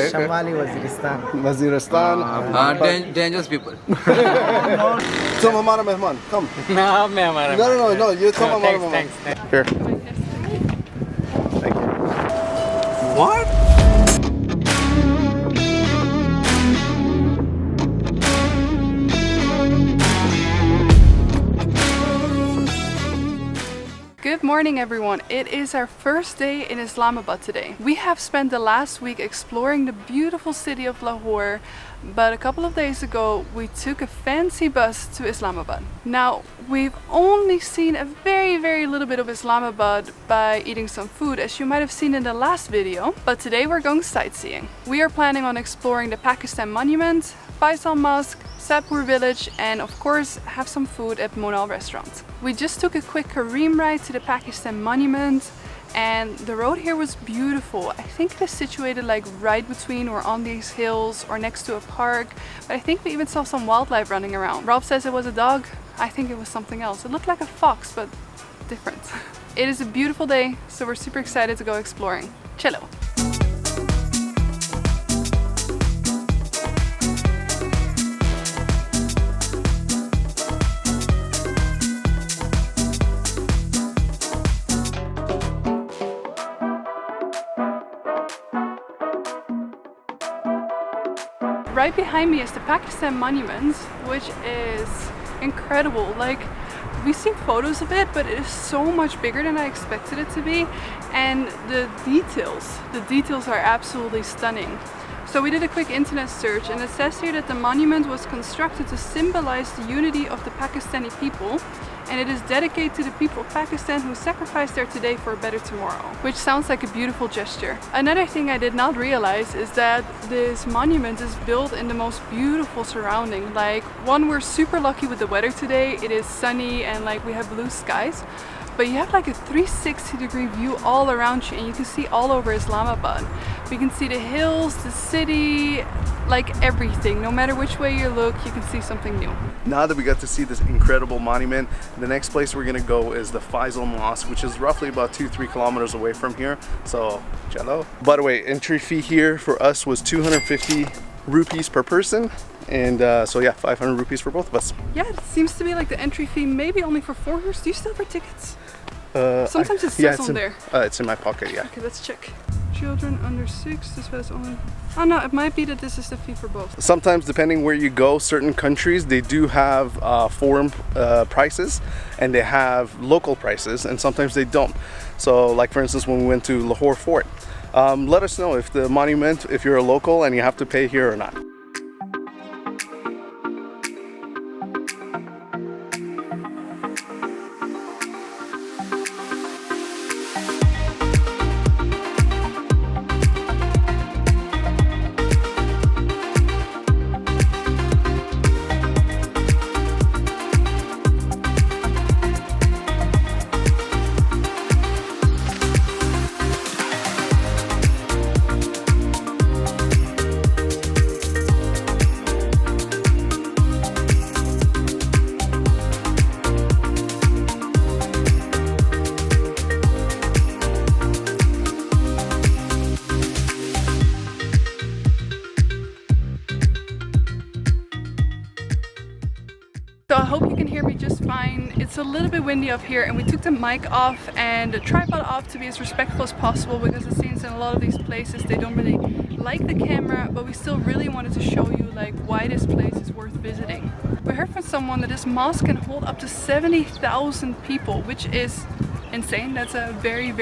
Shamali Waziristan. Waziristan. Dangerous people. तुम हमारा मेहमान. Come. No, मैं हमारा. No. You come हमारा मेहमान. Thanks. Here. Thank you. What? Good morning everyone, it is our first day in Islamabad today. We have spent the last week exploring the beautiful city of Lahore, but a couple of days ago we took a fancy bus to Islamabad. Now we've only seen a very little bit of Islamabad by eating some food, as you might have seen in the last video, but today we're going sightseeing. We are planning on exploring the Pakistan Monument, Faisal Mosque, Saidpur Village, and of course have some food at Monal Restaurant. We just took a quick Kareem ride to the Pakistan Monument, and the road here was beautiful. I think it is situated like right between or on these hills or next to a park, but I think we even saw some wildlife running around. Rob says it was a dog. I think it was something else. It looked like a fox, but different. It is a beautiful day, so we're super excited to go exploring. Cello! Right behind me is the Pakistan Monument, which is incredible. Like, we've seen photos of it, but it is so much bigger than I expected it to be, and the details are absolutely stunning. So we did a quick internet search, and it says here that the monument was constructed to symbolize the unity of the Pakistani people, and it is dedicated to the people of Pakistan who sacrificed there today for a better tomorrow, which sounds like a beautiful gesture. Another thing I did not realize is that this monument is built in the most beautiful surrounding. Like, one, we're super lucky with the weather today. It is sunny and like we have blue skies, but you have like a 360-degree view all around you, and you can see all over Islamabad. We can see the hills, the city, like everything. No matter which way you look, you can see something new. Now that we got to see this incredible monument, the next place we're gonna go is the Faisal Mosque, which is roughly about 2-3 kilometers away from here. So, cello. By the way, entry fee here for us was 250 rupees per person. And so yeah, 500 rupees for both of us. Yeah, it seems to be like the entry fee maybe only for foreigners. Do you still have tickets? Sometimes it says on there. It's in my pocket, yeah. Okay, let's check. Children under 6, this was only... Oh no, it might be that this is the fee for both. Sometimes, depending where you go, certain countries, they do have foreign prices, and they have local prices, and sometimes they don't. So like for instance, when we went to Lahore Fort, let us know if the monument, if you're a local and you have to pay here or not. So I hope you can hear me just fine. It's a little bit windy up here, and we took the mic off and the tripod off to be as respectful as possible, because it seems in a lot of these places they don't really like the camera, but we still really wanted to show you like why this place is worth visiting. We heard from someone that this mosque can hold up to 70,000 people, which is insane. That's a very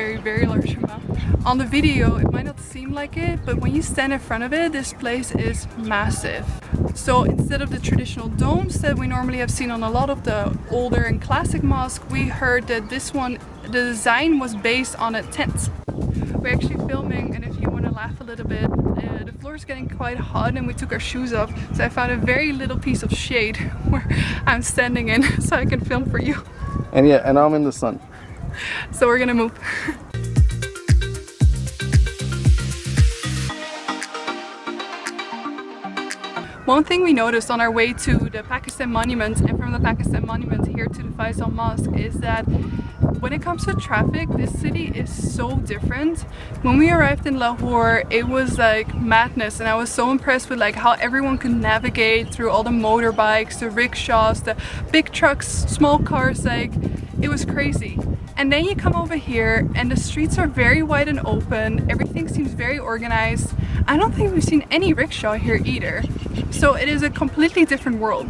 large amount. On the video it might not seem like it, but when you stand in front of it, this place is massive. So instead of the traditional domes that we normally have seen on a lot of the older and classic mosques, we heard that this one, the design was based on a tent. We're actually filming, and if you want to laugh a little bit, the floor is getting quite hot and we took our shoes off, so I found a very little piece of shade where I'm standing in so I can film for you. And yeah, and I'm in the sun. So we're gonna move. One thing we noticed on our way to the Pakistan Monument and from the Pakistan Monument here to the Faisal Mosque is that When it comes to traffic, this city is so different. When we arrived in Lahore, it was like madness, and I was so impressed with like how everyone could navigate through all the motorbikes, the rickshaws, the big trucks, small cars. Like, it was crazy. And then you come over here and the streets are very wide and open. Everything seems very organized. I don't think we've seen any rickshaw here either. So it is a completely different world.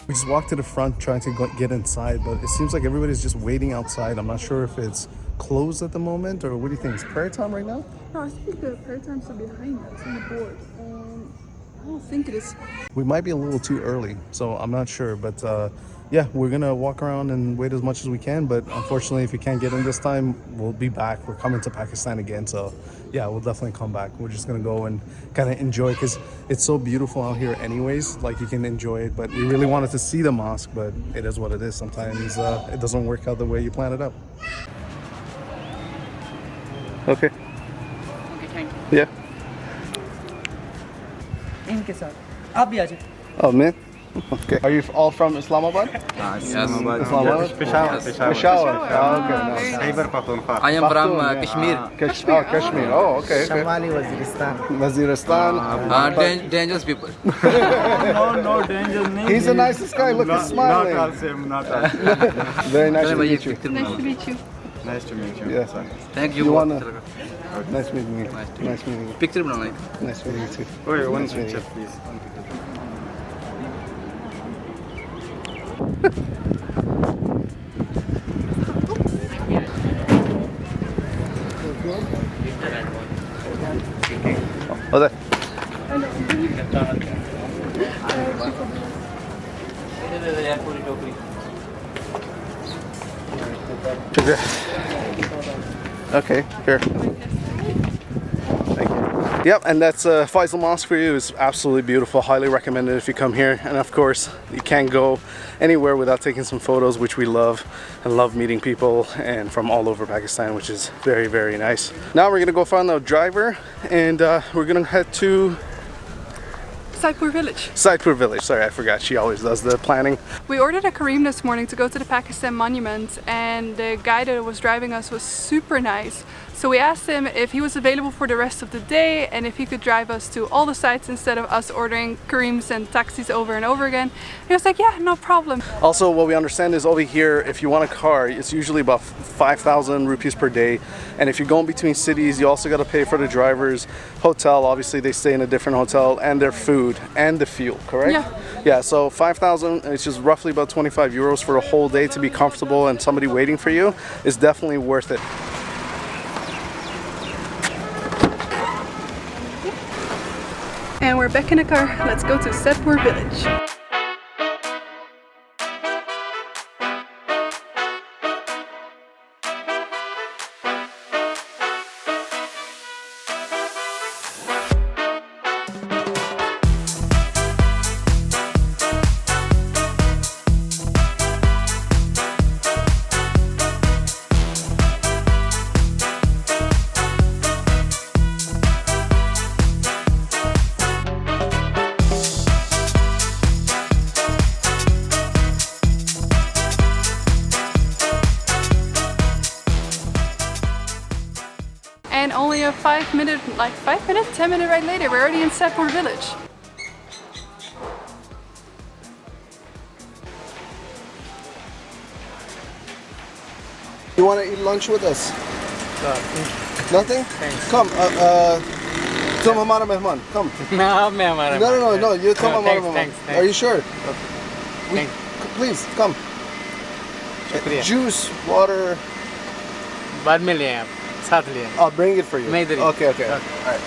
We just walked to the front trying to get inside, but it seems like everybody's just waiting outside. I'm not sure if it's closed at the moment, or what do you think? It's prayer time right now? No, I think the prayer times are behind us on the board. I don't think it is. We might be a little too early, so I'm not sure, but yeah, we're gonna walk around and wait as much as we can, but unfortunately if we can't get in this time, we'll be back. We're coming to Pakistan again, so yeah, we'll definitely come back. We're just gonna go and kind of enjoy, because it's so beautiful out here anyways. Like, you can enjoy it, but we really wanted to see the mosque, but it is what it is. Sometimes it doesn't work out the way you plan it out. Okay. Okay, thank you. Yeah. इनके साथ आप भी आ जाओ. Oh man. Okay. Are you all from Islamabad? Islamabad. Islamabad? Peshawar. Oh, okay. Nice. Khyber Pakhtunkhwa. I am from Kashmir. Kashmir. Oh, Kashmir. Oh, okay. Okay. शमाली Waziristan. Waziristan. Dangerous people. No danger. He's the nicest guy. Look, he's smiling. Not all same, not all same. Very nice to meet you. Nice to meet you. Nice to meet you. Yes. Thank You you. wanna? Nice meeting you. Nice meeting you. Picture बनाना है. Nice meeting you too. Wait, one Nice meeting picture, you. please. One picture. Oh, there. Okay. Okay, here. Thank you. Yep, and that's Faisal Mosque for you. It's absolutely beautiful. Highly recommended if you come here. And of course, you can't go anywhere without taking some photos, which we love, and love meeting people and from all over Pakistan, which is very, very nice. Now we're gonna go find a driver, and we're gonna head to Saidpur Village. Saidpur Village. Sorry, I forgot. She always does the planning. We ordered a Kareem this morning to go to the Pakistan monument, and the guy that was driving us was super nice. So we asked him if he was available for the rest of the day and if he could drive us to all the sites instead of us ordering Kareems and taxis over and over again. He was like, yeah, no problem. Also, what we understand is over here, if you want a car, it's usually about 5,000 rupees per day. And if you're going between cities, you also got to pay for the driver's hotel. Obviously, they stay in a different hotel, and their food and the fuel, correct? Yeah. Yeah, so 5,000, it's just roughly about 25 euros for a whole day to be comfortable and somebody waiting for you is definitely worth it. And we're back in the car. Let's go to Saidpur Village. And only a 10 minute ride later, we're already in Saidpur Village. You want to eat lunch with us? Nothing? Thanks. Come, तुम हमारा मेहमान. Come. ना मैं हमारा. No. You come हमारा मेहमान. Thanks. Are you sure? Thanks. Please come. शुक्रिया. Juice, water. बाद में ले आए आप. साथ ले आए. I'll bring it for you. मैं इधर ही. Okay. All right.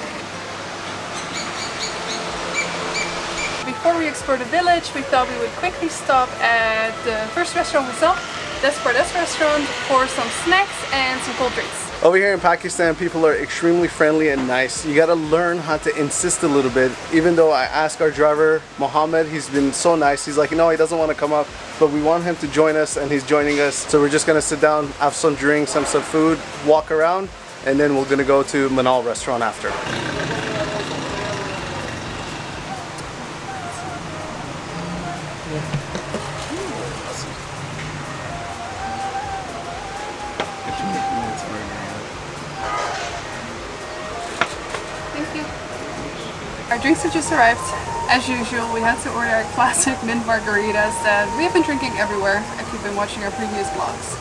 Before we explore the village, we thought we would quickly stop at the first restaurant we saw, Des Pardes restaurant, for some snacks and some cold drinks. Over here in Pakistan, people are extremely friendly and nice. You gotta learn how to insist a little bit. Even though I asked our driver, Mohammed, he's been so nice. He's like, no, he doesn't want to come up, but we want him to join us, and he's joining us. So we're just gonna sit down, have some drinks, some food, walk around, and then we're gonna go to Monal Restaurant after. Our drinks have just arrived. As usual, we had to order our classic mint margaritas that we have been drinking everywhere if you've been watching our previous vlogs.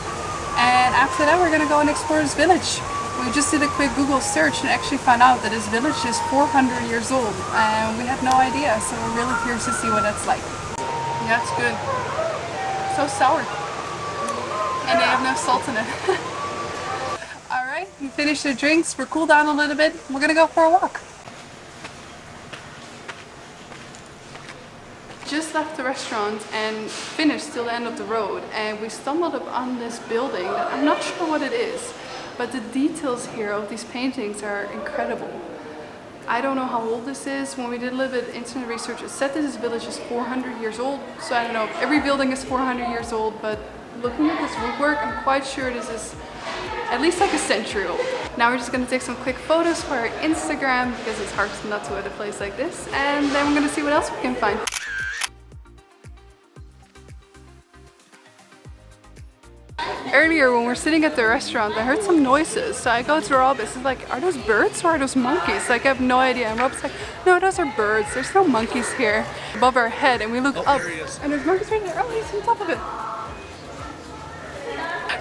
And after that, we're gonna go and explore this village. We just did a quick Google search and actually found out that this village is 400 years old, and we had no idea, so we're really curious to see what that's like. Yeah, it's good. So sour. And they have no salt in it. Alright, we finished the drinks, we're cooled down a little bit, we're gonna go for a walk. Just left the restaurant and finished till the end of the road, and we stumbled upon this building that I'm not sure what it is, but the details here of these paintings are incredible. I don't know how old this is. When we did a little bit of internet research, it said that this village is 400 years old, so I don't know if every building is 400 years old, but looking at this woodwork, I'm quite sure this is at least like a century old. Now we're just gonna take some quick photos for our Instagram because it's hard not to at a place like this, and then we're gonna see what else we can find. Earlier when we're sitting at the restaurant, I heard some noises, so I go to Rob, it's like, are those birds or are those monkeys? Like, I have no idea, and Rob's like, no, those are birds, there's no monkeys here above our head, and we look up, and there's monkeys right there. Oh, he's on top of it.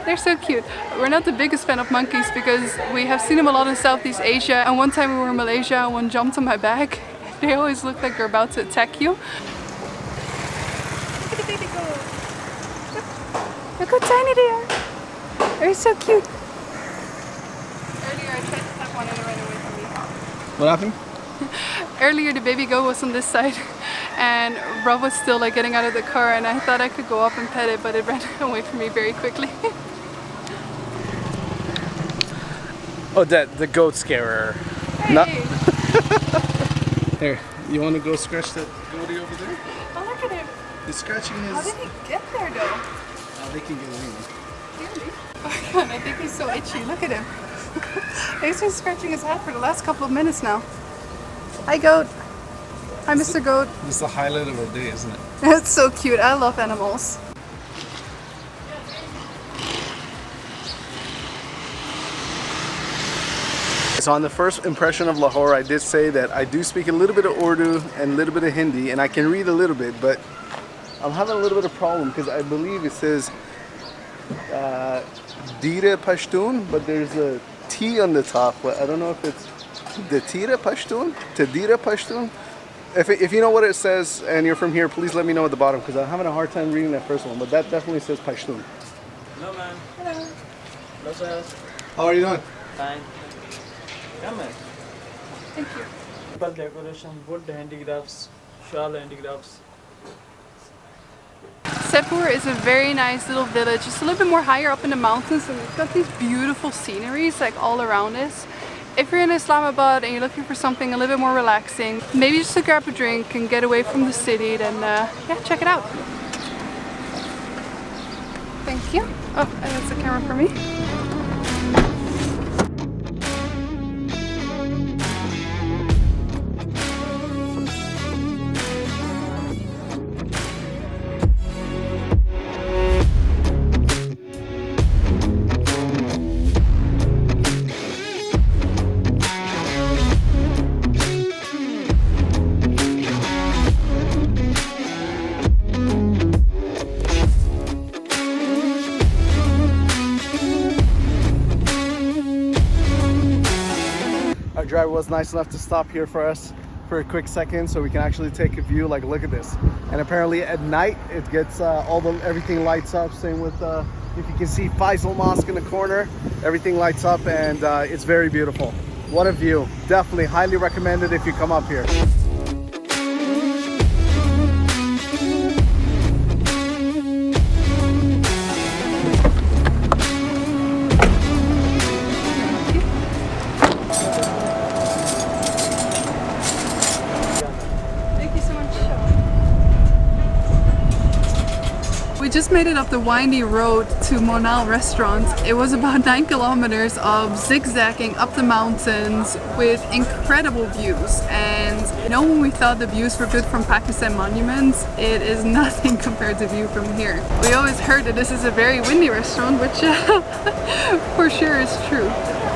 They're so cute. We're not the biggest fan of monkeys because we have seen them a lot in Southeast Asia, and one time we were in Malaysia and one jumped on my back. They always look like they're about to attack you. Look at the baby go. Look how tiny they are. They're so cute. Earlier I tried to tap one and it ran away from me. What happened? Earlier the baby goat was on this side and Rob was still like getting out of the car, and I thought I could go up and pet it, but it ran away from me very quickly. Oh, the goat scarer. Hey. No. Here, you want to go scratch that goatie over there? Oh, look at him. He's scratching his... How did he get there though? They can get in. Really? Oh my god, I think he's so itchy. Look at him. He's been scratching his head for the last couple of minutes now. Hi, goat. Hi, Mr. Goat. This is the highlight of our day, isn't it? It's so cute. I love animals. So on the first impression of Lahore, I did say that I do speak a little bit of Urdu and a little bit of Hindi, and I can read a little bit, but I'm having a little bit of problem because I believe it says Dira Pashtun, but there's a T on the top. But I don't know if it's the Tira Pashtun, Tadira Pashtun. If you know what it says and you're from here, please let me know at the bottom because I'm having a hard time reading that first one. But that definitely says Pashtun. Hello, man. Hello. Hello, sir. How are you doing? Fine. Come on. Thank you. Simple decoration, wood handicrafts, shawl handicrafts. Saidpur is a very nice little village. It's a little bit more higher up in the mountains, and it's got these beautiful sceneries like all around us. If you're in Islamabad and you're looking for something a little bit more relaxing, maybe just to grab a drink and get away from the city, then yeah, check it out. Thank you. Oh, and that's the camera for me. Our driver was nice enough to stop here for us for a quick second so we can actually take a view. Like, look at this. And apparently at night it gets everything lights up. Same with if you can see Faisal Mosque in the corner, everything lights up, and it's very beautiful. What a view. Definitely highly recommended if you come up here. We just made it up the windy road to Monal Restaurant. It was about 9 kilometers of zigzagging up the mountains with incredible views. And you know, when we thought the views were good from Pakistan monuments, it is nothing compared to view from here. We always heard that this is a very windy restaurant, which for sure is true.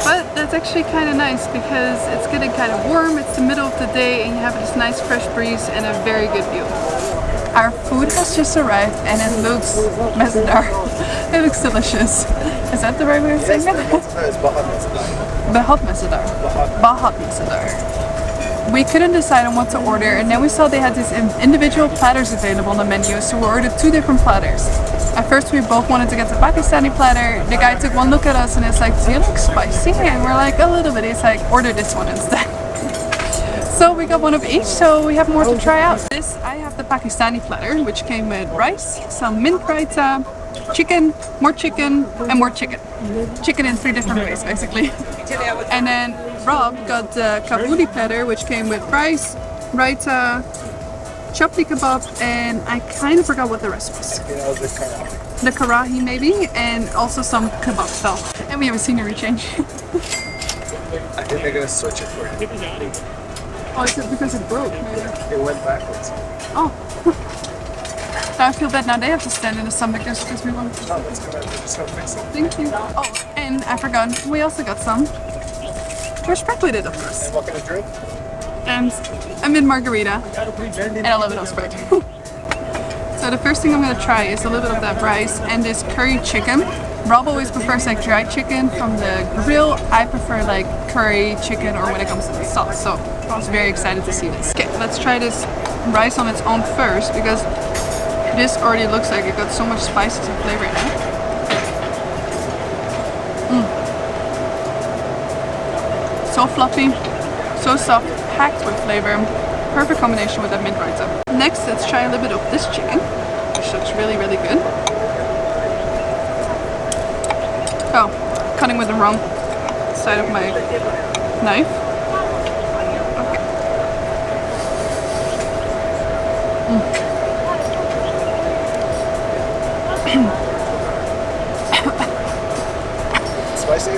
But that's actually kind of nice because it's getting kind of warm, it's the middle of the day and you have this nice fresh breeze and a very good view. Our food has just arrived and it looks mazadar. It looks delicious. Is that the right way of saying it? Bahat mazadar. Bahat mazadar. We couldn't decide on what to order and then we saw they had these individual platters available on the menu, so we ordered 2 different platters. At first we both wanted to get the Pakistani platter. The guy took one look at us and it's like, do you look spicy? And we're like, a little bit. He's like, order this one instead. So we got one of each, so we have more to try out. I have the Pakistani platter, which came with rice, some mint raita, chicken, more chicken, and more chicken. Chicken in 3 different ways, basically. And then Rob got the Kabuli platter, which came with rice, raita, chapli kebab, and I kind of forgot what the rest was. The karahi maybe, and also some kebab stuff. And we have a scenery change. I think they're gonna switch it for you. Oh, is it because it broke? Maybe. It went backwards. Oh. Now I feel bad now they have to stand in the sun because we want to. Oh, let's go back. Just gonna fix it. Thank you. Oh, and I forgot, we also got some. Fresh speculated, of course. And what kind of drink? And a mint margarita. And a little bit of Sprite. So the first thing I'm gonna try is a little bit of that rice and this curry chicken. Rob always prefers like dried chicken from the grill. I prefer like curry chicken or when it comes to the sauce. So I was very excited to see this. Okay, let's try this rice on its own first because this already looks like it got so much spices and flavor in it. So fluffy, so soft, packed with flavor. Perfect combination with that mint raita. Next, let's try a little bit of this chicken, which looks really, really good. Oh, cutting with the wrong side of my knife. Okay. Spicy?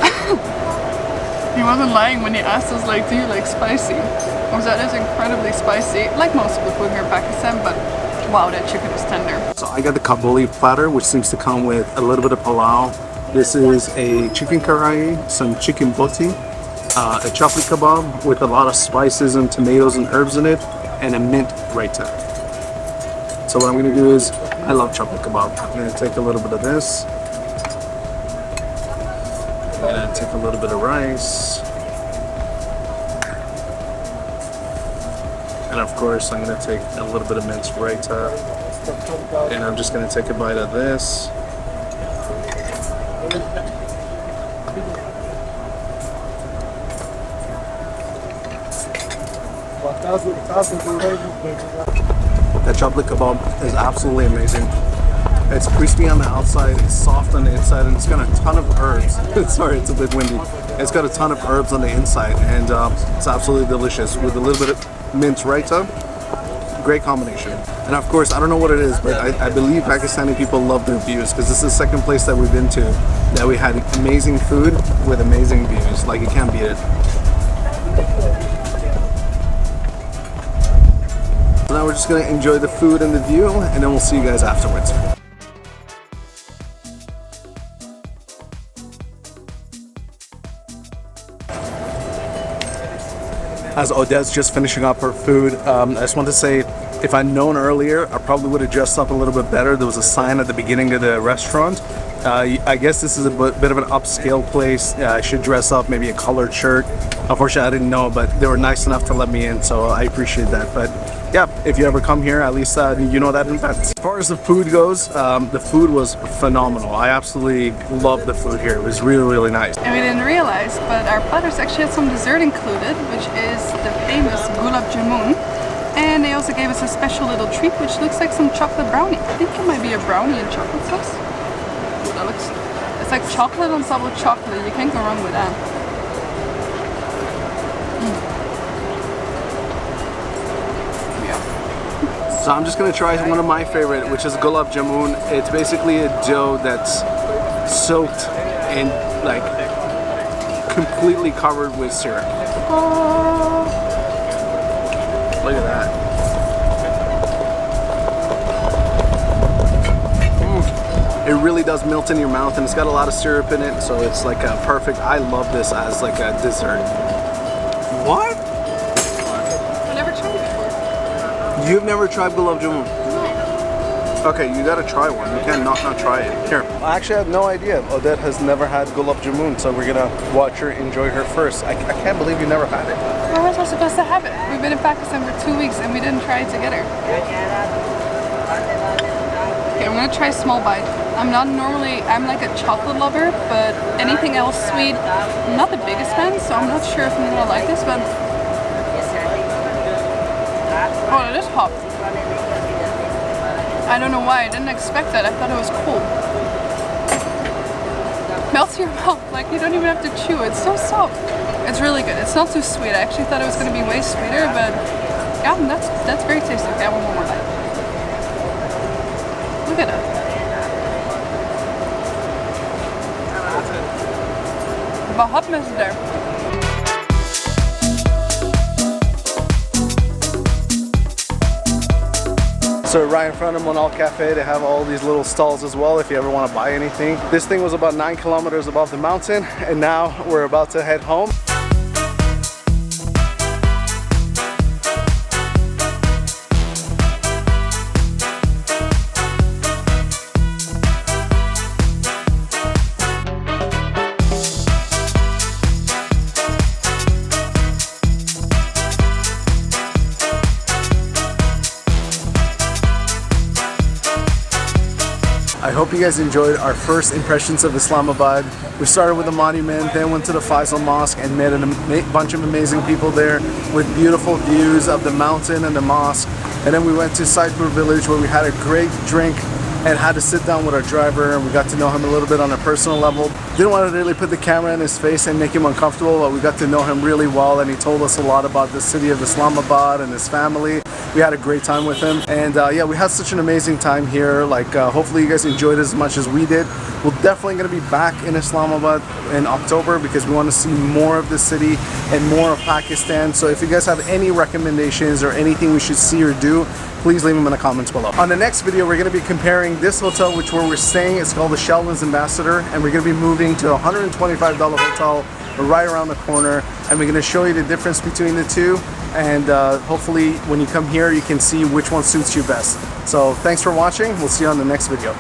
He wasn't lying when he asked us, like, do you like spicy? Because that is incredibly spicy, like most of the food here in Pakistan, but wow, that chicken is tender. So I got the Kabuli platter, which seems to come with a little bit of palau. This is a chicken karahi, some chicken boti, a chapli kebab with a lot of spices and tomatoes and herbs in it, and a mint raita. So what I'm gonna do is, I love chapli kebab. I'm gonna take a little bit of this. I'm gonna take a little bit of rice. And of course, I'm gonna take a little bit of minced raita. And I'm just gonna take a bite of this. The chapli kebab is absolutely amazing. It's crispy on the outside, it's soft on the inside, and it's got a ton of herbs. Sorry, it's a bit windy. It's got a ton of herbs on the inside, and it's absolutely delicious with a little bit of minced raita. Great combination. And of course, I don't know what it is, but I believe Pakistani people love their views because this is the second place that we've been to that we had amazing food with amazing views. Like, you can't beat it. So now we're just gonna enjoy the food and the view, and then we'll see you guys afterwards. As Odette's just finishing up her food, I just want to say, if I'd known earlier, I probably would have dressed up a little bit better. There was a sign at the beginning of the restaurant. I guess this is a bit of an upscale place. I should dress up, maybe a colored shirt. Unfortunately, I didn't know, but they were nice enough to let me in, so I appreciate that. But yeah, if you ever come here, at least you know that in advance. As far as the food goes, the food was phenomenal. I absolutely loved the food here. It was really, really nice. And we didn't realize, but our platters actually had some dessert included, which is the famous gulab jamun. And they also gave us a special little treat, which looks like some chocolate brownie. I think it might be a brownie and chocolate sauce. Ooh, that looks, it's like chocolate on top of chocolate. You can't go wrong with that. So I'm just gonna try one of my favorite, which is gulab jamun. It's basically a dough that's soaked and like completely covered with syrup. Look at that. It really does melt in your mouth, and it's got a lot of syrup in it, so it's like a perfect. I love this as like a dessert. What? I've never tried it before. You've never tried gulab jamun? Okay, you gotta try one. You can't not try it. Here. I actually have no idea. Odette has never had gulab jamun, so we're gonna watch her enjoy her first. I can't believe you never had it. How was I supposed to have it? We've been in Pakistan for 2 weeks and we didn't try it together. Okay, I'm gonna try a small bite. I'm like a chocolate lover, but anything else sweet, I'm not the biggest fan, so I'm not sure if I'm gonna like this, but... Oh, it is hot. I don't know why, I didn't expect that. I thought it was cool. Melts your mouth, like you don't even have to chew. It's so soft. It's really good. It's not too sweet. I actually thought it was going to be way sweeter, but yeah, that's very tasty. Okay, I want one more bite. Look at that. बहुत मजेदार. So right in front of Monal Cafe, they have all these little stalls as well if you ever want to buy anything. This thing was about 9 kilometers above the mountain, and now we're about to head home. I hope you guys enjoyed our first impressions of Islamabad. We started with the monument, then went to the Faisal Mosque and met a bunch of amazing people there with beautiful views of the mountain and the mosque. And then we went to Saidpur Village where we had a great drink and had to sit down with our driver, and we got to know him a little bit on a personal level. Didn't want to really put the camera in his face and make him uncomfortable, but we got to know him really well, and he told us a lot about the city of Islamabad and his family. We had a great time with him, and yeah, we had such an amazing time here. Like hopefully you guys enjoyed as much as we did. We're definitely going to be back in Islamabad in October because we want to see more of the city and more of Pakistan. So if you guys have any recommendations or anything we should see or do, please leave them in the comments below. On the next video, we're going to be comparing this hotel, which where we're staying. It's called the Sheldon's Ambassador, and we're going to be moving to a $125 hotel right around the corner, and we're going to show you the difference between the two, and hopefully when you come here you can see which one suits you best. So thanks for watching. We'll see you on the next video.